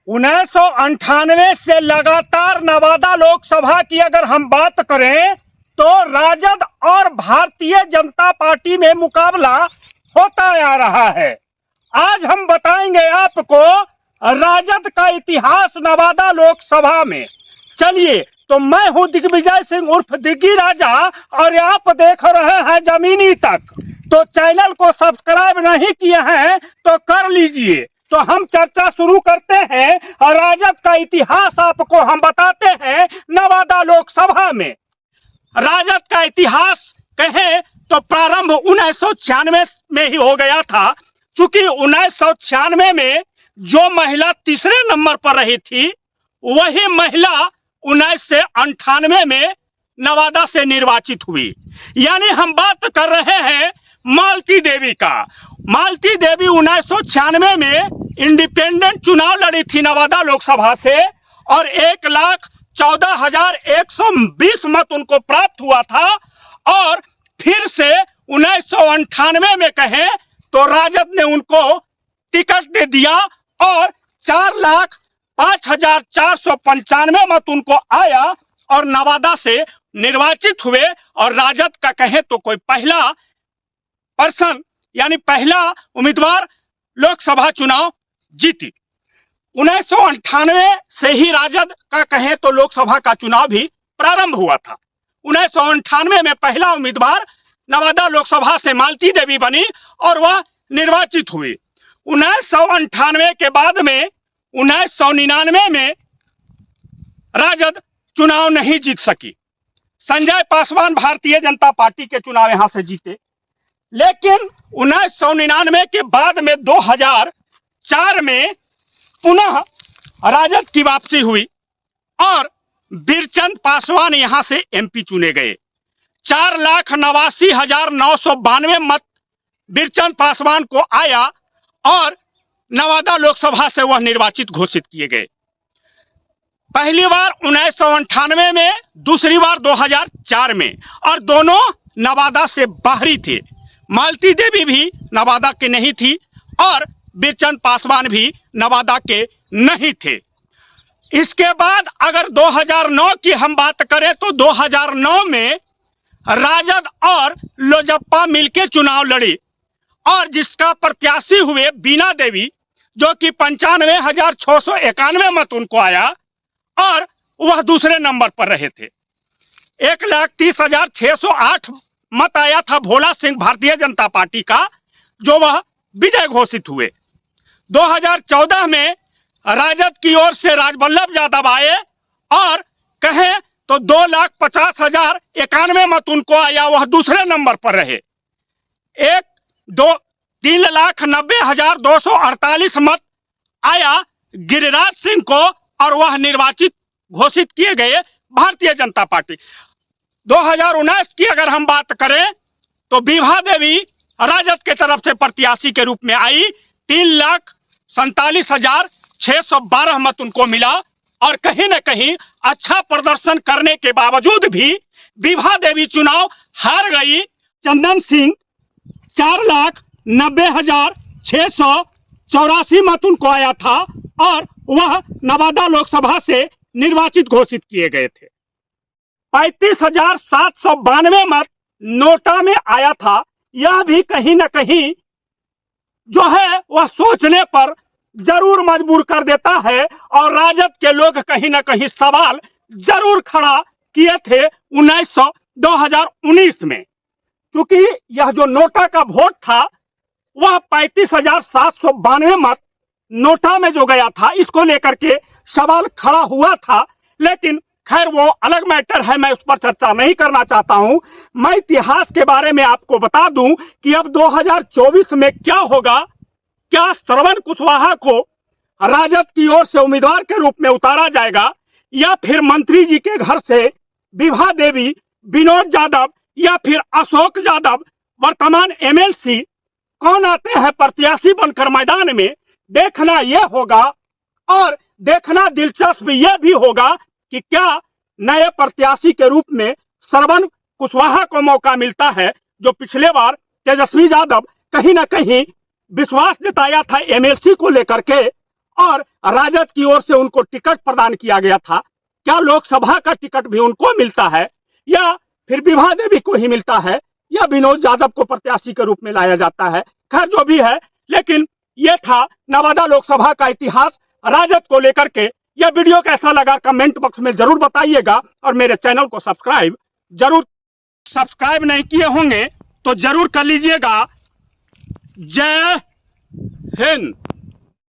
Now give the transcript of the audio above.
1998 से लगातार नवादा लोकसभा की अगर हम बात करें तो राजद और भारतीय जनता पार्टी में मुकाबला होता आ रहा है। आज हम बताएंगे आपको राजद का इतिहास नवादा लोकसभा में। चलिए, तो मैं हूं दिग्विजय सिंह उर्फ दिग्गी राजा और आप देख रहे हैं जमीनी तक। तो चैनल को सब्सक्राइब नहीं किए हैं तो कर लीजिए। तो हम चर्चा शुरू करते हैं और राजद का इतिहास आपको हम बताते हैं नवादा लोकसभा में। राजद का इतिहास कहें तो प्रारंभ 1996 में ही हो गया था, क्योंकि 1996 में जो महिला तीसरे नंबर पर रही थी वही महिला 1998 में नवादा से निर्वाचित हुई। यानी हम बात कर रहे हैं मालती देवी का। मालती देवी 1996 में इंडिपेंडेंट चुनाव लड़ी थी नवादा लोकसभा से और 1,14,120 मत उनको प्राप्त हुआ था। और फिर से 1998 में कहें तो राजद ने उनको टिकट दे दिया और 4,05,495 मत उनको आया और नवादा से निर्वाचित हुए। और राजद का कहें तो कोई पहला पर्सन यानी पहला उम्मीदवार लोकसभा चुनाव जीती। 1998 से ही राजद का कहें तो लोकसभा का चुनाव भी प्रारंभ हुआ था। 1998 में पहला उम्मीदवार नवादा लोकसभा से मालती देवी बनी और वह निर्वाचित हुई। 1998 के बाद में 1999 में राजद चुनाव नहीं जीत सकी। संजय पासवान भारतीय जनता पार्टी के चुनाव यहां से जीते, लेकिन 1999 के बाद में 2004 में पुनः राजद की वापसी हुई और बीरचंद पासवान यहां से एमपी चुने गए। 4,89,992 मत बीरचंद पासवान को आया और नवादा लोकसभा से वह निर्वाचित घोषित किए गए। पहली बार 1998 में, दूसरी बार 2004 में, और दोनों नवादा से बाहरी थे। मालती देवी भी नवादा के नहीं थी और बीरचंद पासवान भी नवादा के नहीं थे। इसके बाद अगर 2009 की हम बात करें तो 2009 में राजद और लोजप्पा मिलकर चुनाव लड़ी और जिसका प्रत्याशी हुए बीना देवी, जो कि 95,691 मत उनको आया और वह दूसरे नंबर पर रहे थे। 1,30,608 मत आया था भोला सिंह भारतीय जनता पार्टी का, जो वह विजय घोषित हुए। 2014 में राजद की ओर से राजवल्लभ यादव आए और कहें तो 2,50,091 मत उनको आया, वह दूसरे नंबर पर रहे। 3,90,248 मत आया गिरिराज सिंह को और वह निर्वाचित घोषित किए गए भारतीय जनता पार्टी। 2019 की अगर हम बात करें तो विभा देवी राजद के तरफ से प्रत्याशी के रूप में आई। 3,47,612 मत उनको मिला और कहीं न कहीं अच्छा प्रदर्शन करने के बावजूद भी विभा देवी चुनाव हार गई। चंदन सिंह 4,90,684 मत उनको आया था और वह नवादा लोकसभा से निर्वाचित घोषित किए गए थे। 35,792 मत नोटा में आया था। यह भी कहीं न कहीं जो है वह सोचने पर जरूर मजबूर कर देता है और राजद के लोग कहीं न कहीं सवाल जरूर खड़ा किए थे 2019 में, क्योंकि यह जो नोटा का वोट था वह 35,792 मत नोटा में जो गया था, इसको लेकर के सवाल खड़ा हुआ था। लेकिन खैर वो अलग मैटर है, मैं उस पर चर्चा नहीं करना चाहता हूं। मैं इतिहास के बारे में आपको बता दूं कि अब 2024 में क्या होगा। क्या श्रवण कुशवाहा को राजद की ओर से उम्मीदवार के रूप में उतारा जाएगा या फिर मंत्री जी के घर से विभा देवी, विनोद यादव या फिर अशोक यादव वर्तमान एमएलसी कौन आते हैं प्रत्याशी बनकर मैदान में, देखना यह होगा। और देखना दिलचस्प यह भी होगा कि क्या नए प्रत्याशी के रूप में श्रवण कुशवाहा को मौका मिलता है, जो पिछले बार तेजस्वी यादव कहीं ना कहीं विश्वास जताया था एमएलसी को लेकर के और राजद की ओर से उनको टिकट प्रदान किया गया था, क्या लोकसभा का टिकट भी उनको मिलता है या फिर विभा देवी को ही मिलता है या विनोद यादव को प्रत्याशी के रूप में लाया जाता है। खैर जो भी है, लेकिन यह था नवादा लोकसभा का इतिहास राजद को लेकर के। यह वीडियो कैसा लगा कमेंट बॉक्स में जरूर बताइएगा और मेरे चैनल को सब्सक्राइब नहीं किए होंगे तो जरूर कर लीजिएगा। जय हिंद।